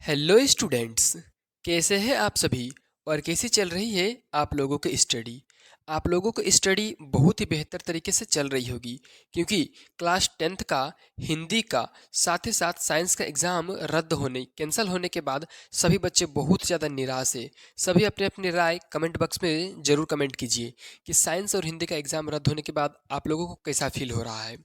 Hello students. कैसे हैं आप सभी और कैसी चल रही है आप लोगों की स्टडी। आप लोगों की स्टडी बहुत ही बेहतर तरीके से चल रही होगी क्योंकि क्लास 10th का हिंदी का साथ ही साथ साइंस का एग्ज़ाम रद्द होने कैंसिल होने के बाद सभी बच्चे बहुत ज़्यादा निराश है। सभी अपने अपनी राय कमेंट बॉक्स में ज़रूर कमेंट कीजिए कि साइंस और हिंदी का एग्ज़ाम रद्द होने के बाद आप लोगों को कैसा फील हो रहा है।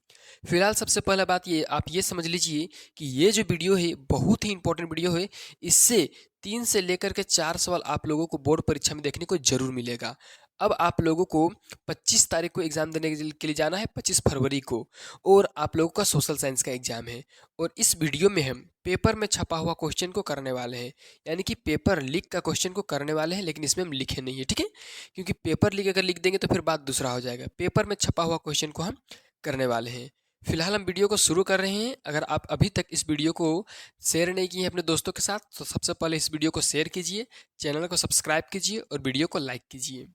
फिलहाल सबसे पहला बात ये आप ये समझ लीजिए कि ये जो वीडियो है बहुत ही इंपॉर्टेंट वीडियो है। इससे 3 से लेकर के 4 सवाल आप लोगों को बोर्ड परीक्षा में देखने को जरूर मिलेगा। अब आप लोगों को 25 तारीख को एग्जाम देने के लिए जाना है, 25 फरवरी को, और आप लोगों का सोशल साइंस का एग्जाम है। और इस वीडियो में हम पेपर में छपा हुआ क्वेश्चन को करने वाले हैं, यानी कि पेपर लीक का क्वेश्चन को करने वाले हैं, लेकिन इसमें हम लिखे नहीं है, ठीक है। क्योंकि पेपर लीक अगर लिख देंगे तो फिर बात दूसरा हो जाएगा। पेपर में छपा हुआ क्वेश्चन को हम करने वाले हैं। फिलहाल हम वीडियो को शुरू कर रहे हैं। अगर आप अभी तक इस वीडियो को शेयर नहीं किए हैं अपने दोस्तों के साथ तो सबसे पहले इस वीडियो को शेयर कीजिए, चैनल को सब्सक्राइब कीजिए और वीडियो को लाइक कीजिए।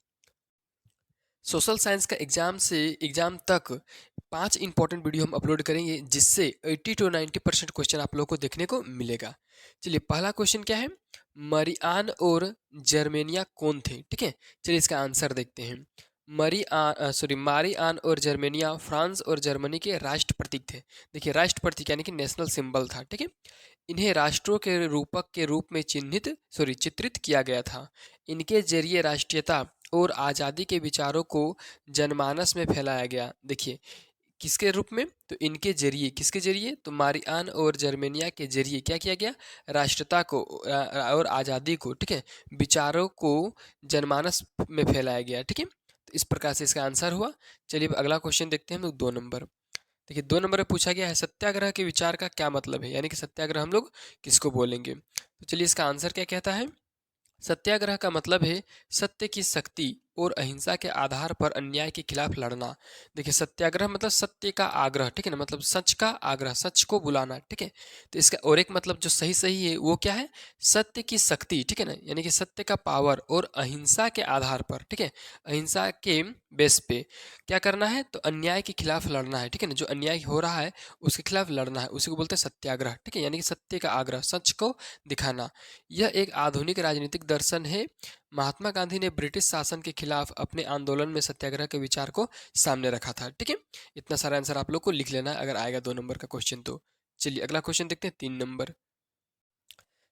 सोशल साइंस का एग्जाम से एग्जाम तक 5 इंपॉर्टेंट वीडियो हम अपलोड करेंगे जिससे 80 to 90% क्वेश्चन आप लोगों को देखने को मिलेगा। चलिए पहला क्वेश्चन क्या है, मरियान और जर्मेनिया कौन थे, ठीक है। चलिए इसका आंसर देखते हैं। मारियान और जर्मेनिया फ्रांस और जर्मनी के राष्ट्र प्रतीक थे। देखिए राष्ट्र प्रतीक यानी कि नेशनल सिंबल था, ठीक है। इन्हें राष्ट्रों के रूपक के रूप में चित्रित किया गया था। इनके जरिए राष्ट्रीयता और आज़ादी के विचारों को जनमानस में फैलाया गया। देखिए किसके रूप में, तो इनके जरिए, किसके जरिए, तो मारियान और जर्मेनिया के जरिए क्या किया गया, राष्ट्रता को और आज़ादी को, ठीक है, विचारों को जनमानस में फैलाया गया, ठीक है। तो इस प्रकार से इसका आंसर हुआ। चलिए अब अगला क्वेश्चन देखते हैं हम लोग 2 नंबर। देखिए 2 नंबर में पूछा गया है सत्याग्रह के विचार का क्या मतलब है, यानी कि सत्याग्रह हम लोग किसको बोलेंगे। तो चलिए इसका आंसर क्या कहता है। सत्याग्रह का मतलब है सत्य की शक्ति और अहिंसा के आधार पर अन्याय के खिलाफ लड़ना। देखिए सत्याग्रह मतलब सत्य का आग्रह, ठीक है ना, मतलब सच का आग्रह, सच को बुलाना, ठीक है। तो इसका और एक मतलब जो सही सही है वो क्या है, सत्य की शक्ति, ठीक है ना, यानी कि सत्य का पावर और अहिंसा के आधार पर, ठीक है, अहिंसा के बेस पे क्या करना है, तो अन्याय के खिलाफ लड़ना है, ठीक है ना, जो अन्याय हो रहा है उसके खिलाफ लड़ना है, उसी को बोलते हैं सत्याग्रह, ठीक है, यानी कि सत्य का आग्रह, सच को दिखाना। यह एक आधुनिक राजनीतिक दर्शन है। महात्मा गांधी ने ब्रिटिश शासन के खिलाफ अपने आंदोलन में सत्याग्रह के विचार को सामने रखा था, ठीक है। इतना सारा आंसर आप लोग को लिख लेना है अगर आएगा 2 नंबर का क्वेश्चन तो। चलिए अगला क्वेश्चन देखते हैं 3 नंबर।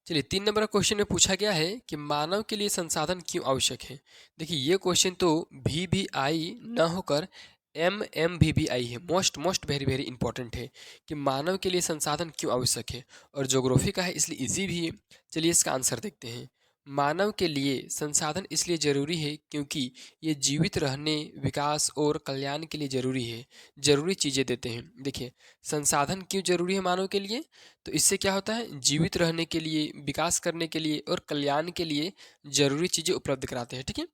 चलिए 3 नंबर का क्वेश्चन में पूछा गया है कि मानव के लिए संसाधन क्यों आवश्यक है। देखिए ये क्वेश्चन तो भी आई न होकर भी आई है। Most most very very important है कि मानव के लिए संसाधन क्यों आवश्यक है, और ज्योग्राफी का है इसलिए इजी भी है। चलिए इसका आंसर देखते हैं। मानव के लिए संसाधन इसलिए जरूरी है क्योंकि ये जीवित रहने, विकास और कल्याण के लिए जरूरी है, जरूरी चीज़ें देते हैं। देखिए संसाधन क्यों जरूरी है मानव के लिए, तो इससे क्या होता है, जीवित रहने के लिए, विकास करने के लिए और कल्याण के लिए जरूरी चीज़ें उपलब्ध कराते हैं, ठीक है।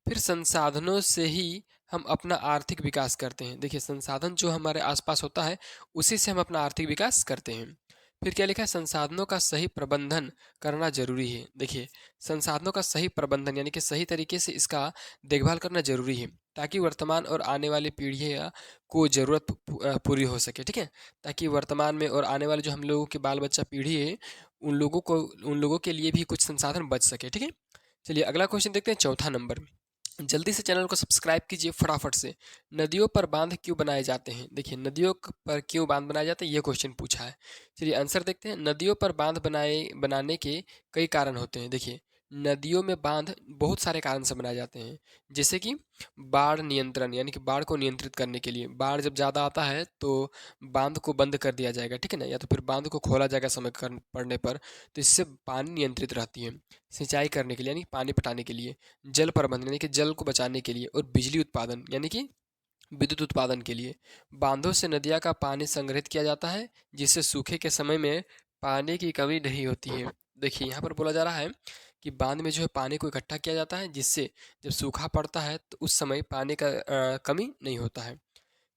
फिर संसाधनों से ही हम अपना आर्थिक विकास करते हैं। देखिए संसाधन जो हमारे आसपास होता है उसी से हम अपना आर्थिक विकास करते हैं। फिर क्या लिखा है, संसाधनों का सही प्रबंधन करना जरूरी है। देखिए संसाधनों का सही प्रबंधन यानी कि सही तरीके से इसका देखभाल करना जरूरी है ताकि वर्तमान और आने वाली पीढ़ियाँ को ज़रूरत पूरी हो सके, ठीक है। ताकि वर्तमान में और आने वाले जो हम लोगों के बाल बच्चा पीढ़ी है उन लोगों के लिए भी कुछ संसाधन बच सके, ठीक है। चलिए अगला क्वेश्चन देखते हैं 4 नंबर। जल्दी से चैनल को सब्सक्राइब कीजिए फटाफट से। नदियों पर बांध क्यों बनाए जाते हैं। देखिए नदियों पर क्यों बांध बनाए जाते हैं ये क्वेश्चन पूछा है। चलिए आंसर देखते हैं। नदियों पर बांध बनाने के कई कारण होते हैं। देखिए नदियों में बांध बहुत सारे कारण से बनाए जाते हैं, जैसे कि बाढ़ नियंत्रण, यानी कि बाढ़ को नियंत्रित करने के लिए। बाढ़ जब ज़्यादा आता है तो बांध को बंद कर दिया जाएगा, ठीक है ना, या तो फिर बांध को खोला जाएगा समय पड़ने पर, तो इससे पानी नियंत्रित रहती है। सिंचाई करने के लिए यानी पानी पटाने के लिए, जल प्रबंधन यानी कि जल को बचाने के लिए, और बिजली उत्पादन यानी कि विद्युत उत्पादन के लिए। बांधों से नदियाँ का पानी संग्रहित किया जाता है जिससे सूखे के समय में पानी की कमी नहीं होती है। देखिए यहाँ पर बोला जा रहा है कि बांध में जो है पानी को इकट्ठा किया जाता है जिससे जब सूखा पड़ता है तो उस समय पानी का कमी नहीं होता है।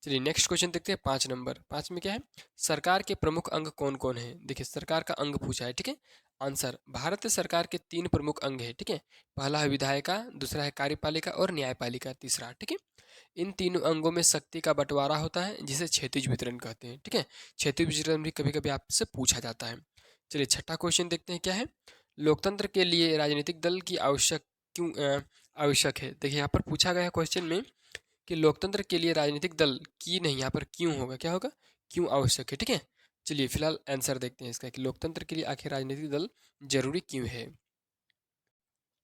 चलिए नेक्स्ट क्वेश्चन देखते हैं 5 नंबर। 5 में क्या है, सरकार के प्रमुख अंग कौन कौन है। देखिए सरकार का अंग पूछा है, ठीक है। आंसर, भारत सरकार के 3 प्रमुख अंग है, ठीक है। पहला है विधायिका, दूसरा है कार्यपालिका और न्यायपालिका, तीसरा, ठीक है। इन तीनों अंगों में शक्ति का बंटवारा होता है जिसे क्षैतिज वितरण कहते हैं, ठीक है। क्षैतिज वितरण भी कभी कभी आपसे पूछा जाता है। चलिए छठा क्वेश्चन देखते हैं क्या है। लोकतंत्र के लिए राजनीतिक दल की आवश्यक है। देखिए यहाँ पर पूछा गया है क्वेश्चन में कि लोकतंत्र के लिए राजनीतिक दल की नहीं, यहाँ पर क्यों होगा, क्या होगा, क्यों आवश्यक है। ठीक है, चलिए फिलहाल आंसर देखते हैं इसका कि लोकतंत्र के लिए आखिर राजनीतिक दल जरूरी क्यों है।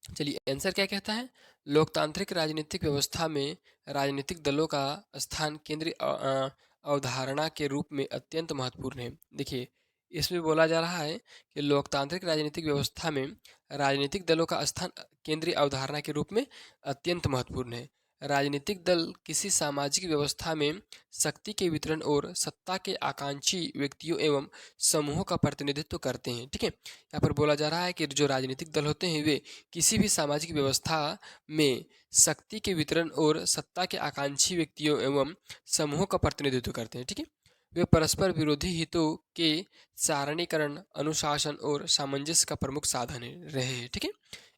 चलिए आंसर क्या कहता है। लोकतांत्रिक राजनीतिक व्यवस्था में राजनीतिक दलों का स्थान केंद्रीय अवधारणा के रूप में अत्यंत महत्वपूर्ण है। देखिए इसमें बोला जा रहा है कि लोकतांत्रिक राजनीतिक व्यवस्था में राजनीतिक दलों का स्थान केंद्रीय अवधारणा के रूप में अत्यंत महत्वपूर्ण है। राजनीतिक दल किसी सामाजिक व्यवस्था में शक्ति के वितरण और सत्ता के आकांक्षी व्यक्तियों एवं समूहों का प्रतिनिधित्व करते हैं। ठीक है, यहाँ पर बोला जा रहा है कि जो राजनीतिक दल होते हैं वे किसी भी सामाजिक व्यवस्था में शक्ति के वितरण और सत्ता के आकांक्षी व्यक्तियों एवं समूहों का प्रतिनिधित्व करते हैं। ठीक है, वे परस्पर विरोधी हितों के सारणीकरण, अनुशासन और सामंजस्य का प्रमुख साधन रहे हैं। ठीक है,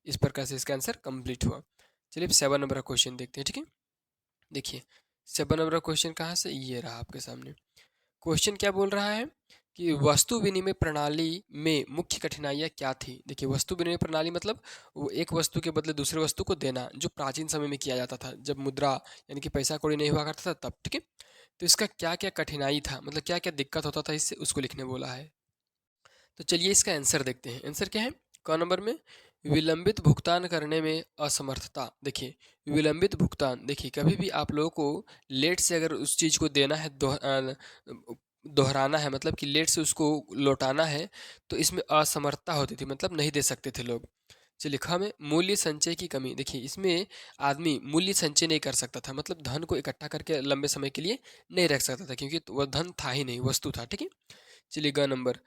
इस प्रकार से इसका आंसर कंप्लीट हुआ। चलिए अब 7 नंबर का क्वेश्चन देखते हैं। ठीक है, देखिए 7 नंबर का क्वेश्चन कहाँ से, ये रहा आपके सामने। क्वेश्चन क्या बोल रहा है कि वस्तु विनिमय प्रणाली में मुख्य कठिनाइयाँ क्या थी। देखिए वस्तु विनिमय प्रणाली मतलब वो एक वस्तु के बदले दूसरे वस्तु को देना, जो प्राचीन समय में किया जाता था जब मुद्रा यानी कि पैसा कौड़ी नहीं हुआ करता था तब। ठीक है, तो इसका क्या क्या कठिनाई था, मतलब क्या क्या दिक्कत होता था इससे, उसको लिखने बोला है। तो चलिए इसका आंसर देखते हैं। आंसर क्या है क नंबर में, विलंबित भुगतान करने में असमर्थता। देखिए विलंबित भुगतान, देखिए कभी भी आप लोगों को लेट से अगर उस चीज़ को देना है, दोहराना है, मतलब कि लेट से उसको लौटाना है, तो इसमें असमर्थता होती थी, मतलब नहीं दे सकते थे लोग। चलिए लिखा में मूल्य संचय की कमी। देखिए इसमें आदमी मूल्य संचय नहीं कर सकता था, मतलब धन को इकट्ठा करके लंबे समय के लिए नहीं रख सकता था, क्योंकि वह धन था ही नहीं, वस्तु था। ठीक है, चलिए ग नंबर,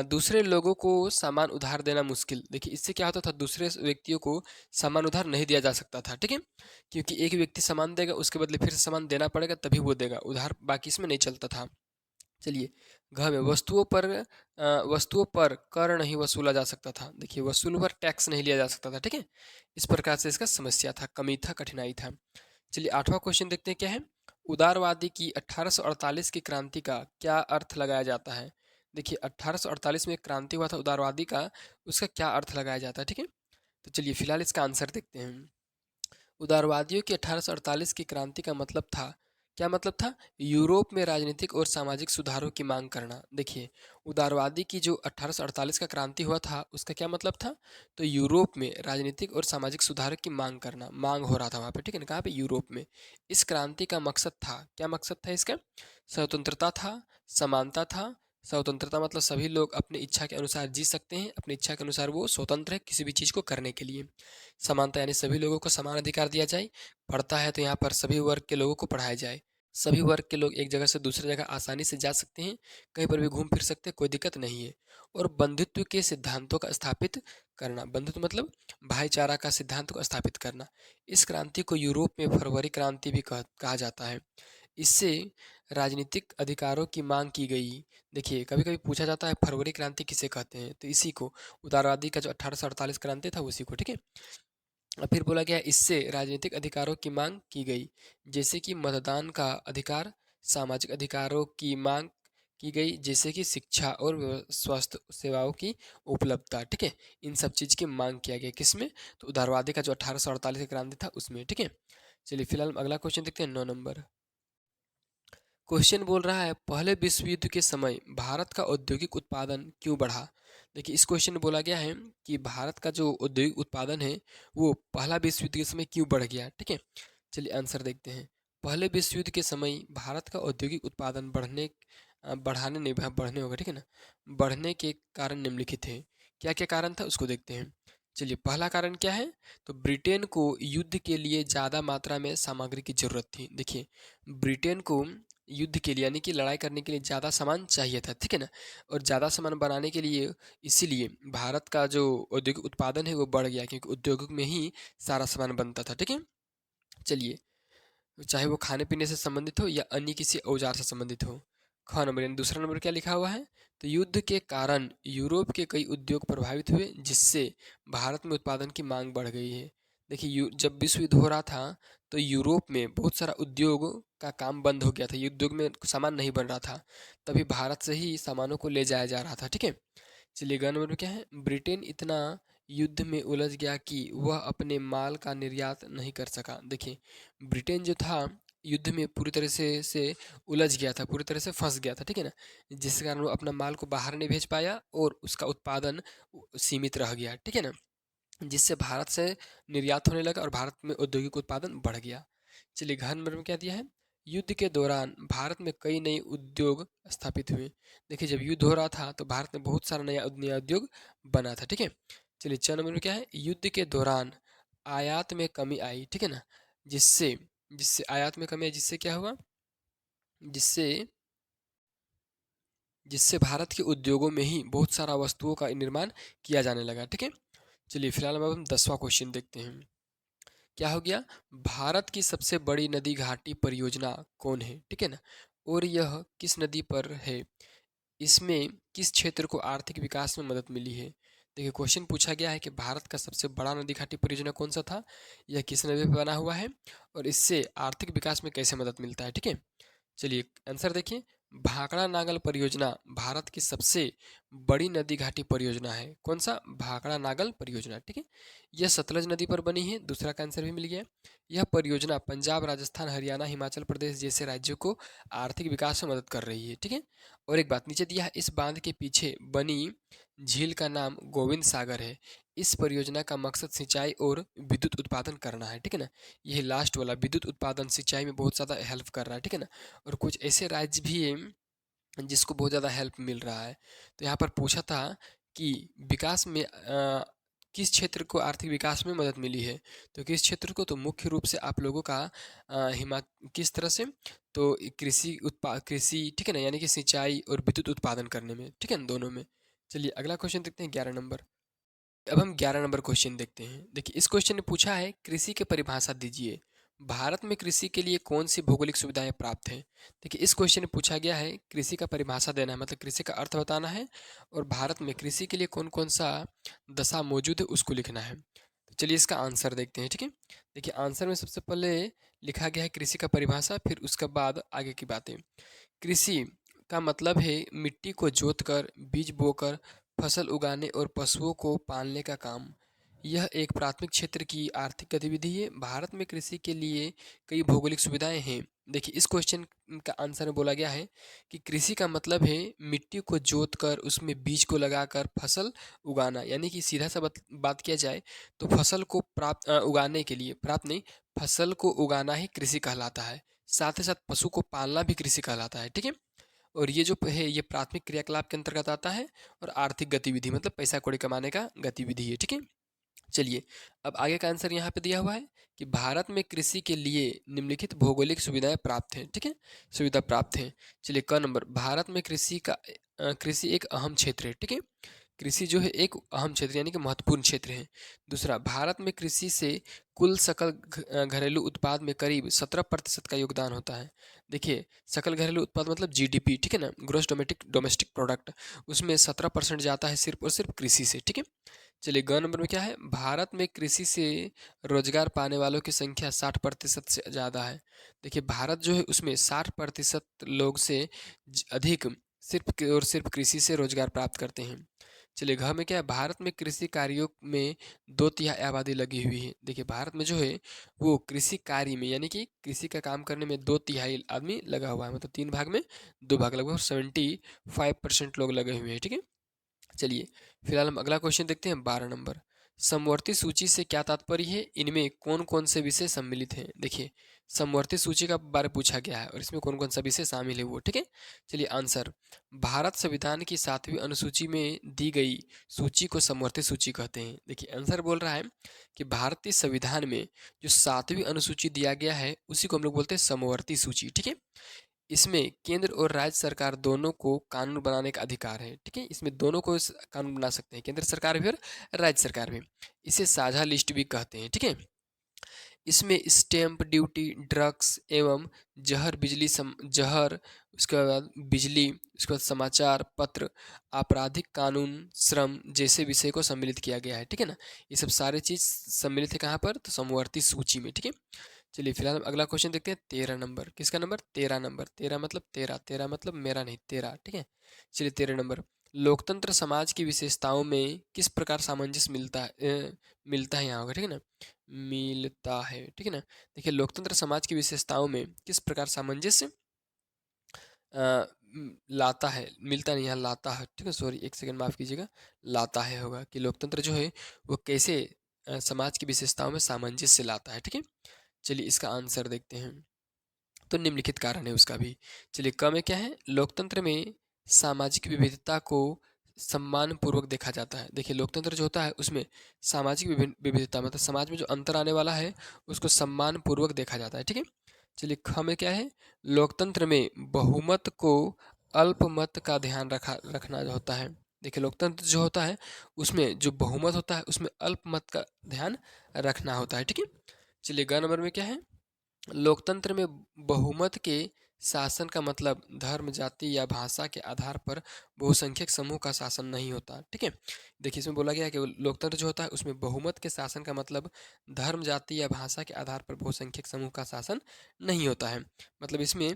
दूसरे लोगों को सामान उधार देना मुश्किल। देखिए इससे क्या होता था, दूसरे व्यक्तियों को सामान उधार नहीं दिया जा सकता था। ठीक है, क्योंकि एक व्यक्ति सामान देगा, उसके बदले फिर से सामान देना पड़ेगा तभी वो देगा, उधार बाकी इसमें नहीं चलता था। चलिए घ में, वस्तुओं पर कर नहीं वसूला जा सकता था। देखिए वसूल पर टैक्स नहीं लिया जा सकता था। ठीक है, इस प्रकार से इसका समस्या था, कमी था, कठिनाई था। चलिए 8वां क्वेश्चन देखते हैं क्या है। उदारवादी की 1848 की क्रांति का क्या अर्थ लगाया जाता है। देखिए 1848 में एक क्रांति हुआ था उदारवादी का, उसका क्या अर्थ लगाया जाता है। ठीक है, तो चलिए फिलहाल इसका आंसर देखते हैं। उदारवादियों की 1848 की क्रांति का मतलब था, क्या मतलब था, यूरोप में राजनीतिक और सामाजिक सुधारों की मांग करना। देखिए उदारवादी की जो 1848 का क्रांति हुआ था उसका क्या मतलब था, तो यूरोप में राजनीतिक और सामाजिक सुधारों की मांग करना, मांग हो रहा था वहाँ पे। ठीक है ना, कहाँ पे, यूरोप में। इस क्रांति का मकसद था, क्या मकसद था इसका, स्वतंत्रता था, समानता था। स्वतंत्रता मतलब सभी लोग अपनी इच्छा के अनुसार जी सकते हैं, अपनी इच्छा के अनुसार वो स्वतंत्र है किसी भी चीज़ को करने के लिए। समानता यानी सभी लोगों को समान अधिकार दिया जाए। पढ़ता है तो यहाँ पर सभी वर्ग के लोगों को पढ़ाया जाए, सभी वर्ग के लोग एक जगह से दूसरी जगह आसानी से जा सकते हैं, कहीं पर भी घूम फिर सकते हैं, कोई दिक्कत नहीं है। और बंधुत्व के सिद्धांतों का स्थापित करना, बंधुत्व मतलब भाईचारा का सिद्धांत को स्थापित करना। इस क्रांति को यूरोप में फरवरी क्रांति भी कहा जाता है। इससे राजनीतिक अधिकारों की मांग की गई। देखिए कभी कभी पूछा जाता है फरवरी क्रांति किसे कहते हैं, तो इसी को, उदारवादी का जो 1848 क्रांति था उसी को। ठीक है, और फिर बोला गया इससे राजनीतिक अधिकारों की मांग की गई, जैसे कि मतदान का अधिकार, सामाजिक अधिकारों की मांग की गई, जैसे कि शिक्षा और स्वास्थ्य सेवाओं की उपलब्धता। ठीक है, इन सब चीज़ की मांग किया गया किसमें, तो उदारवादी का जो 1848 का क्रांति था उसमें। ठीक है, चलिए फिलहाल अगला क्वेश्चन देखते हैं 9 नंबर। क्वेश्चन बोल रहा है पहले विश्व युद्ध के समय भारत का औद्योगिक उत्पादन क्यों बढ़ा। देखिए इस क्वेश्चन में बोला गया है कि भारत का जो औद्योगिक उत्पादन है वो पहला विश्व युद्ध के समय क्यों बढ़ गया। ठीक है, चलिए आंसर देखते हैं। पहले विश्व युद्ध के समय भारत का औद्योगिक उत्पादन बढ़ाने नहीं, बढ़ने होगा। ठीक है ना, बढ़ने के कारण निम्नलिखित है। क्या क्या कारण था उसको देखते हैं। चलिए पहला कारण क्या है, तो ब्रिटेन को युद्ध के लिए ज़्यादा मात्रा में सामग्री की जरूरत थी। देखिए ब्रिटेन को युद्ध के लिए यानी कि लड़ाई करने के लिए ज़्यादा सामान चाहिए था। ठीक है ना, और ज़्यादा सामान बनाने के लिए इसीलिए भारत का जो औद्योगिक उत्पादन है वो बढ़ गया, क्योंकि उद्योगों में ही सारा सामान बनता था। ठीक है, चलिए चाहे वो खाने पीने से संबंधित हो या अन्य किसी औजार से संबंधित हो। ख नंबर यानी दूसरा नंबर क्या लिखा हुआ है, तो युद्ध के कारण यूरोप के कई उद्योग प्रभावित हुए, जिससे भारत में उत्पादन की मांग बढ़ गई है। देखिए जब विश्व युद्ध हो रहा था तो यूरोप में बहुत सारा उद्योग का काम बंद हो गया था, उद्योग में सामान नहीं बन रहा था, तभी भारत से ही सामानों को ले जाया जा रहा था। ठीक है, चलिए ग नंबर में क्या है, ब्रिटेन इतना युद्ध में उलझ गया कि वह अपने माल का निर्यात नहीं कर सका। देखिए ब्रिटेन जो था युद्ध में पूरी तरह से उलझ गया था, पूरी तरह से फंस गया था, ठीक है ना, जिस कारण वो अपना माल को बाहर नहीं भेज पाया और उसका उत्पादन सीमित रह गया, ठीक है ना, जिससे भारत से निर्यात होने लगा और भारत में औद्योगिक उत्पादन बढ़ गया। चलिए घ नंबर में क्या दिया है, युद्ध के दौरान भारत में कई नए उद्योग स्थापित हुए। देखिए जब युद्ध हो रहा था तो भारत में बहुत सारा नया नया उद्योग बना था, ठीक है। चलिए 6 नंबर में क्या है, युद्ध के दौरान आयात में कमी आई, ठीक है ना, जिससे जिससे आयात में कमी आई, जिससे क्या हुआ, जिससे जिससे भारत के उद्योगों में ही बहुत सारा वस्तुओं का निर्माण किया जाने लगा, ठीक है। चलिए फिलहाल अब हम 10वां क्वेश्चन देखते हैं। क्या हो गया, भारत की सबसे बड़ी नदी घाटी परियोजना कौन है, ठीक है ना, और यह किस नदी पर है, इसमें किस क्षेत्र को आर्थिक विकास में मदद मिली है। देखिए क्वेश्चन पूछा गया है कि भारत का सबसे बड़ा नदी घाटी परियोजना कौन सा था, यह किस नदी पर बना हुआ है और इससे आर्थिक विकास में कैसे मदद मिलता है, ठीक है। चलिए आंसर देखिए, भाखड़ा नागल परियोजना भारत की सबसे बड़ी नदी घाटी परियोजना है। कौन सा, भाखड़ा नागल परियोजना, ठीक है। यह सतलज नदी पर बनी है, दूसरा का आंसर भी मिल गया। यह परियोजना पंजाब, राजस्थान, हरियाणा, हिमाचल प्रदेश जैसे राज्यों को आर्थिक विकास में मदद कर रही है, ठीक है। और एक बात नीचे दिया है, इस बांध के पीछे बनी झील का नाम गोविंद सागर है। इस परियोजना का मकसद सिंचाई और विद्युत उत्पादन करना है, ठीक है ना। यह लास्ट वाला विद्युत उत्पादन सिंचाई में बहुत ज़्यादा हेल्प कर रहा है, ठीक है ना। और कुछ ऐसे राज्य भी हैं जिसको बहुत ज़्यादा हेल्प मिल रहा है। तो यहाँ पर पूछा था कि विकास में किस क्षेत्र को आर्थिक विकास में मदद मिली है, तो किस क्षेत्र को, तो मुख्य रूप से आप लोगों का हिमा किस तरह से, तो कृषि, ठीक है ना, यानी कि सिंचाई और विद्युत उत्पादन करने में, ठीक है ना, दोनों में। चलिए अगला क्वेश्चन देखते हैं 11 नंबर। अब हम 11 नंबर क्वेश्चन देखते हैं। देखिए इस क्वेश्चन ने पूछा है, कृषि की परिभाषा दीजिए, भारत में कृषि के लिए कौन सी भौगोलिक सुविधाएं प्राप्त हैं। देखिए इस क्वेश्चन में पूछा गया है, कृषि का परिभाषा देना है, मतलब कृषि का अर्थ बताना है और भारत में कृषि के लिए कौन कौन सा दशा मौजूद है उसको लिखना है। तो चलिए इसका आंसर देखते हैं, ठीक है। देखिए आंसर में सबसे पहले लिखा गया है कृषि का परिभाषा, फिर उसके बाद आगे की बातें। कृषि का मतलब है मिट्टी को जोतकर, बीज बोकर, फसल उगाने और पशुओं को पालने का काम। यह एक प्राथमिक क्षेत्र की आर्थिक गतिविधि है। भारत में कृषि के लिए कई भौगोलिक सुविधाएं हैं। देखिए इस क्वेश्चन का आंसर में बोला गया है कि कृषि का मतलब है मिट्टी को जोत कर उसमें बीज को लगाकर फसल उगाना, यानी कि सीधा सा बात किया जाए तो फसल को उगाने के लिए, प्राप्त नहीं, फसल को उगाना ही कृषि कहलाता है। साथ ही साथ पशु को पालना भी कृषि कहलाता है, ठीक है। और ये जो है ये प्राथमिक क्रियाकलाप के अंतर्गत आता है और आर्थिक गतिविधि मतलब पैसा कौड़ी कमाने का गतिविधि है, ठीक है। चलिए अब आगे का आंसर यहाँ पे दिया हुआ है कि भारत में कृषि के लिए निम्नलिखित भौगोलिक सुविधाएं प्राप्त हैं, ठीक है, सुविधा प्राप्त हैं। चलिए क नंबर, भारत में कृषि एक अहम क्षेत्र है, ठीक है। कृषि जो है एक अहम क्षेत्र यानी कि महत्वपूर्ण क्षेत्र है। दूसरा, भारत में कृषि से कुल सकल घरेलू उत्पाद में करीब 17% का योगदान होता है। देखिए सकल घरेलू उत्पाद मतलब जीडीपी, ठीक है ना, ग्रोस डोमेस्टिक प्रोडक्ट, उसमें 17% जाता है सिर्फ और सिर्फ कृषि से, ठीक है। चलिए ग नंबर में क्या है, भारत में कृषि से रोजगार पाने वालों की संख्या 60% से ज़्यादा है। देखिए भारत जो है उसमें 60% लोग से अधिक सिर्फ और सिर्फ कृषि से रोजगार प्राप्त करते हैं। चलिए घ में क्या है, भारत में कृषि कार्यों में 2/3 आबादी लगी हुई है। देखिए भारत में जो है वो कृषि कार्य में यानी कि कृषि का काम करने में 2/3 आदमी लगा हुआ है, मतलब 3 भाग में 2 भाग, लगभग 75% लोग लगे हुए हैं, ठीक है। चलिए फिलहाल हम अगला क्वेश्चन देखते हैं 12 नंबर। समवर्ती सूची से क्या तात्पर्य है, इनमें कौन कौन से विषय सम्मिलित हैं। देखिए समवर्ती सूची का बारे पूछा गया है और इसमें कौन कौन सा विषय शामिल है वो, ठीक है। चलिए आंसर, भारत संविधान की 7वीं अनुसूची में दी गई सूची को समवर्ती सूची कहते हैं। देखिए आंसर बोल रहा है कि भारतीय संविधान में जो 7वीं अनुसूची दिया गया है उसी को हम लोग बोलते हैं समवर्ती सूची, ठीक है। इसमें केंद्र और राज्य सरकार दोनों को कानून बनाने का अधिकार है, ठीक है। इसमें दोनों को कानून बना सकते हैं, केंद्र सरकार भी और राज्य सरकार भी। इसे साझा लिस्ट भी कहते हैं, ठीक है। इसमें स्टैंप ड्यूटी, ड्रग्स एवं जहर, उसके बाद बिजली, उसके बाद समाचार पत्र, आपराधिक कानून, श्रम जैसे विषय को सम्मिलित किया गया है, ठीक है ना। ये सब सारे चीज सम्मिलित है कहाँ पर, तो समवर्ती सूची में, ठीक है। चलिए फिलहाल हम अगला क्वेश्चन देखते हैं 13 नंबर। किसका नंबर, 13 नंबर, 13 मतलब तेरा, तेरा मतलब मेरा नहीं, तेरा, ठीक है। चलिए 13 नंबर, लोकतंत्र समाज की विशेषताओं में किस प्रकार सामंजस्य मिलता है यहाँ होगा, ठीक है ना, मिलता है, ठीक है ना। देखिए लोकतंत्र समाज की विशेषताओं में किस प्रकार सामंजस्य लाता है, मिलता नहीं, यहाँ लाता है, ठीक है, सॉरी एक सेकंड माफ़ कीजिएगा, लाता है होगा कि लोकतंत्र जो है वो कैसे समाज की विशेषताओं में सामंजस्य लाता है, ठीक है। चलिए इसका आंसर देखते हैं। तो निम्नलिखित कारण है उसका भी। चलिए क में क्या है, लोकतंत्र में सामाजिक विविधता को सम्मान पूर्वक देखा जाता है। देखिए लोकतंत्र जो होता है उसमें सामाजिक विविधता मतलब समाज में जो अंतर आने वाला है उसको सम्मान पूर्वक देखा जाता है, ठीक है। चलिए ख में क्या है, लोकतंत्र में बहुमत को अल्पमत का ध्यान रखना जो होता है। देखिए लोकतंत्र जो होता है उसमें जो बहुमत होता है उसमें अल्पमत का ध्यान रखना होता है, ठीक है। चलिए ग नंबर में क्या है, लोकतंत्र में बहुमत के शासन का मतलब धर्म, जाति या भाषा के आधार पर बहुसंख्यक समूह का शासन नहीं होता, ठीक है। देखिए इसमें बोला गया है कि लोकतंत्र जो होता है उसमें बहुमत के शासन का मतलब धर्म, जाति या भाषा के आधार पर बहुसंख्यक समूह का शासन नहीं होता है। मतलब इसमें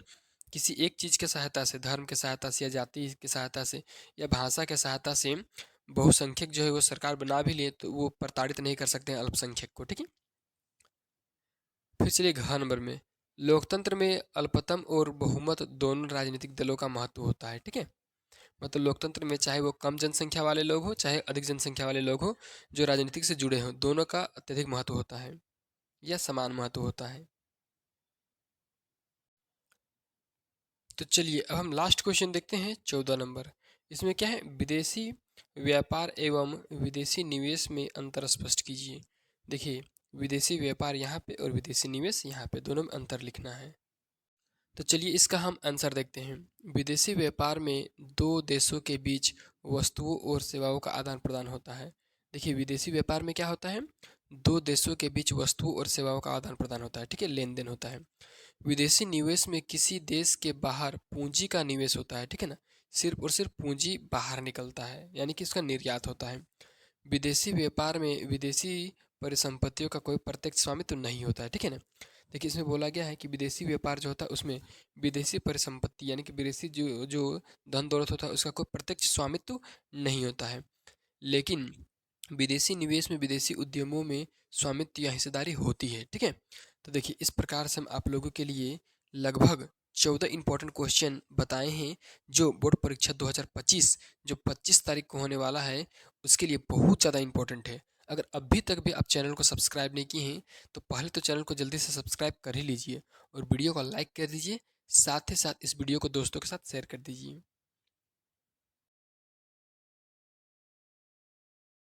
किसी एक चीज़ के सहायता से, धर्म के सहायता से या जाति की सहायता से या भाषा के सहायता से बहुसंख्यक जो है वो सरकार बना भी ले तो वो प्रताड़ित नहीं कर सकते हैं अल्पसंख्यक को, ठीक है। फिर चलिए घ नंबर में, लोकतंत्र में अल्पतम और बहुमत दोनों राजनीतिक दलों का महत्व होता है, ठीक है। मतलब लोकतंत्र में चाहे वो कम जनसंख्या वाले लोग हो चाहे अधिक जनसंख्या वाले लोग हो जो राजनीतिक से जुड़े हों, दोनों का अत्यधिक महत्व होता है या समान महत्व होता है। तो चलिए अब हम लास्ट क्वेश्चन देखते हैं 14 नंबर। इसमें क्या है, विदेशी व्यापार एवं विदेशी निवेश में अंतर स्पष्ट कीजिए। देखिए विदेशी व्यापार यहाँ पे और विदेशी निवेश यहाँ पे, दोनों में अंतर लिखना है। तो चलिए इसका हम आंसर देखते हैं। विदेशी व्यापार में दो देशों के बीच वस्तुओं और सेवाओं का आदान प्रदान होता है। देखिए विदेशी व्यापार में क्या होता है, दो देशों के बीच वस्तुओं और सेवाओं का आदान प्रदान होता है, ठीक है, लेन देन होता है। विदेशी निवेश में किसी देश के बाहर पूंजी का निवेश होता है, ठीक है ना, सिर्फ और सिर्फ पूंजी बाहर निकलता है यानी कि इसका निर्यात होता है। विदेशी व्यापार में विदेशी परिसंपत्तियों का कोई प्रत्यक्ष स्वामित्व नहीं होता है, ठीक है ना। देखिए इसमें बोला गया है कि विदेशी व्यापार जो होता है उसमें विदेशी परिसंपत्ति यानी कि विदेशी जो जो धन दौलत होता है उसका कोई प्रत्यक्ष स्वामित्व नहीं होता है। लेकिन विदेशी निवेश में विदेशी उद्यमों में स्वामित्व या हिस्सेदारी होती है, ठीक है। तो देखिए इस प्रकार से हम आप लोगों के लिए लगभग 14 इंपॉर्टेंट क्वेश्चन बताए हैं जो बोर्ड परीक्षा 2025 जो 25 तारीख को होने वाला है उसके लिए बहुत ज़्यादा इंपॉर्टेंट है। अगर अभी तक भी आप चैनल को सब्सक्राइब नहीं किए हैं तो पहले तो चैनल को जल्दी से सब्सक्राइब कर ही लीजिए और वीडियो को लाइक कर दीजिए, साथ ही साथ इस वीडियो को दोस्तों के साथ शेयर कर दीजिए।